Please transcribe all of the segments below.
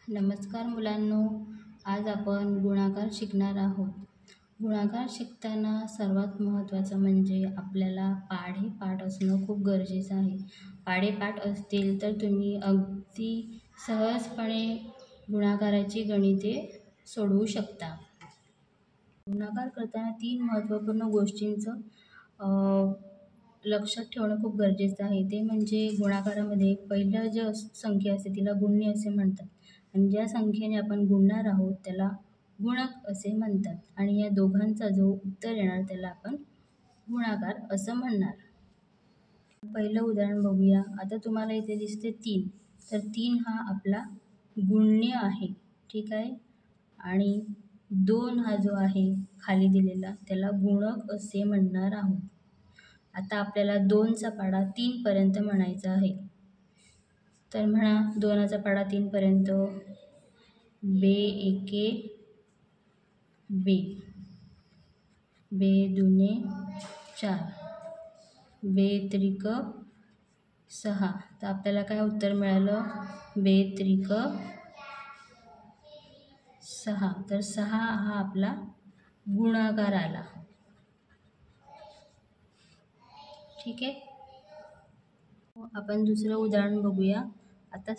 नमस्कार मुलांनो, आज आपण गुणाकार शिकणार आहोत. गुणाकार शिकताना सर्वात महत्त्वाचं म्हणजे आपल्याला पाढे-पाठ असणं खूप गरजेचं आहे. पाढे-पाठ असतील तर तुम्ही अगदी सहजपणे गुणाकाराची गणिते सोडवू शकता. गुणाकार करताना 3 महत्त्वपूर्ण गोष्टींचं लक्षात ठेवणं खूप गरजेचं आहे. ते म्हणजे गुणाकारामध्ये पहिलं जे संख्या असते तिला गुण्य असे म्हणतात आणि ज्या संख्येने आपण गुणणार आहोत त्याला गुणक असे म्हणतात आणि या दोघांचा जो उत्तर येणार त्याला आपण गुणाकार असं म्हणणार. पहिलं उदाहरण बघूया. आता तुम्हाला इथे दिसते 3, तर 3 हा आपला गुण्य आहे, ठीक आहे. आणि 2 हा जो आहे खाली दिलेला त्याला गुणक असे म्हणणार आहोत. आता आपल्याला 2चा पाढा 3 पर्यंत म्हणायचा आहे, तर म्हणा 2चा पाढा 3 पर्यंत. बे एके बे, बे दुने 4, बे त्रिक 6. तर आपल्याला काय उत्तर मिळालं? बे त्रिक 6. तर 6 हा आपला गुणाकार आला, ठीक आहे. आपण दुसरं उदाहरण बघूया. आता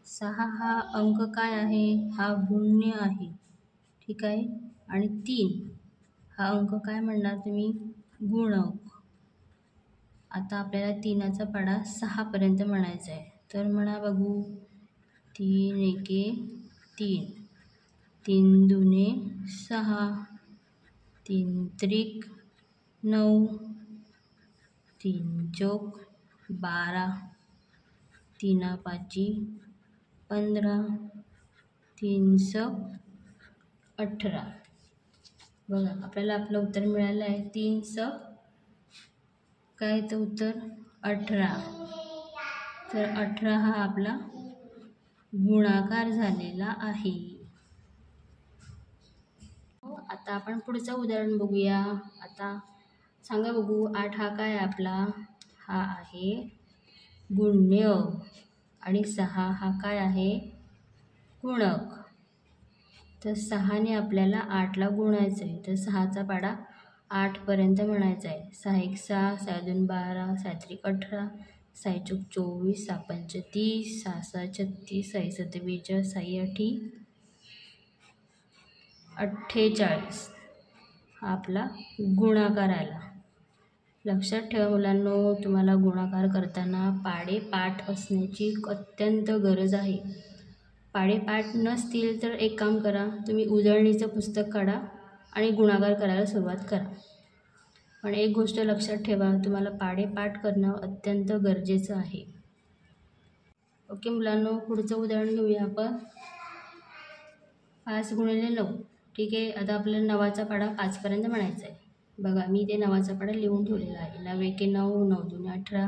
6 हा अंक काय आहे? हा गुण्य आहे, ठीक आहे. आणि 3 हा अंक काय म्हणणार तुम्ही? गुणक. आता आपल्याला 3चा पाढा 6 पर्यंत म्हणायचा आहे, तर म्हणा बघू. 3 एके 3, 3 दुने 6, 3 त्रिक 9, 3 चौक 12, 3 पाची 15, 3 सक 18. बघा आपल्याला आपलं उत्तर मिळालं आहे 3 सक काय तर उत्तर 18. तर 18 हा आपला गुणाकार झालेला आहे. आता आपण पुढचं उदाहरण बघूया. आता सांगा बघू, 8 हा काय आपला? हा आहे गुण्य आणि 6 हा काय आहे? गुणक. तर 6ने आपल्याला 8ला गुणायचं आहे, तर 6चा पाढा 8 पर्यंत म्हणायचा आहे. 6 एक 6, 6 दोन 12, 6 त्रिक 18, 6 चौक 24, 6 पंच 30, 6 सहा 36, 6 सत्ते 42, 6 अठी 48. हा आपला गुणाकार आला. लक्षात ठेवा मुलांनो, तुम्हाला गुणाकार करताना पाढे-पाठ असण्याची अत्यंत गरज आहे. पाढे-पाठ नसतील तर एक काम करा, तुम्ही उजळणीचं पुस्तक काढा आणि गुणाकार करायला सुरुवात करा. पण एक गोष्ट लक्षात ठेवा, तुम्हाला पाढे-पाठ करणं अत्यंत गरजेचं आहे. ओके मुलांनो, पुढचं उदाहरण घेऊया आपण. 5 गुणिले 9, ठीक आहे. आता आपल्याला 9चा पाढा 5 पर्यंत म्हणायचा आहे. बघा मी ते 9चा पाढा लिहून ठेवलेला आहे. 9 एके 9, 9 दुने 18,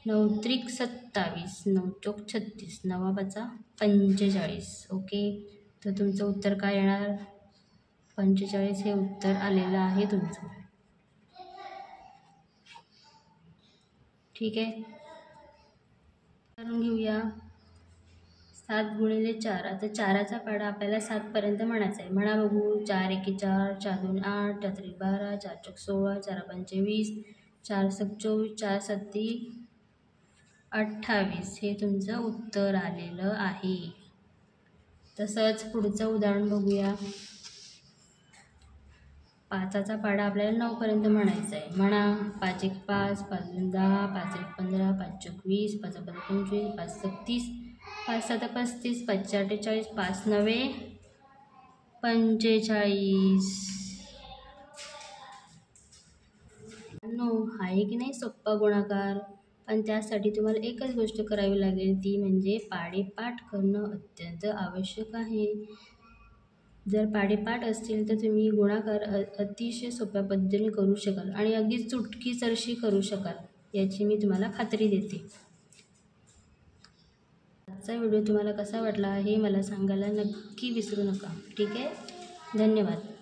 9 त्रिक 27, 9 चौक 36, 9 पाचा 45. ओके, तर तुमचं उत्तर काय येणार? 45 हे उत्तर आलेलं आहे तुमचं, ठीक आहे. करून घेऊया. 7 गुणिले 4. आता 4चा पाढा आपल्याला 7 पर्यंत म्हणायचा आहे. म्हणा बघू. 4 एके 4, 4 दोन 8, 4 त्रिक 12, 4 चौक 16, 4 पंचे 20, 4 सक 24, 4 सत्ती 28. हे तुमचं उत्तर आलेलं आहे. तसंच पुढचं उदाहरण बघूया. 5चा पाढा आपल्याला 9 पर्यंत म्हणायचा आहे. म्हणा. 5 एक 5, 5 दोन 10, 5 एक 15, 5 चौक 20, 5 पंचे 25, 5 सक 30, 5 सात 35, 5 चार 48, 5 नवे 45. आहे की नाही सोप्पा गुणाकार? पण त्यासाठी तुम्हाला एकच गोष्ट करावी लागेल, ती म्हणजे पाढे-पाठ करणं अत्यंत आवश्यक आहे. जर पाढे-पाठ असतील तर तुम्ही गुणाकार अतिशय सोप्या पद्धतीने करू शकाल आणि अगदी चुटकीसरशी करू शकाल, याची मी तुम्हाला खात्री देते. आजचा व्हिडिओ तुम्हाला कसा वाटला हे मला सांगायला नक्की विसरू नका, ठीक आहे. धन्यवाद.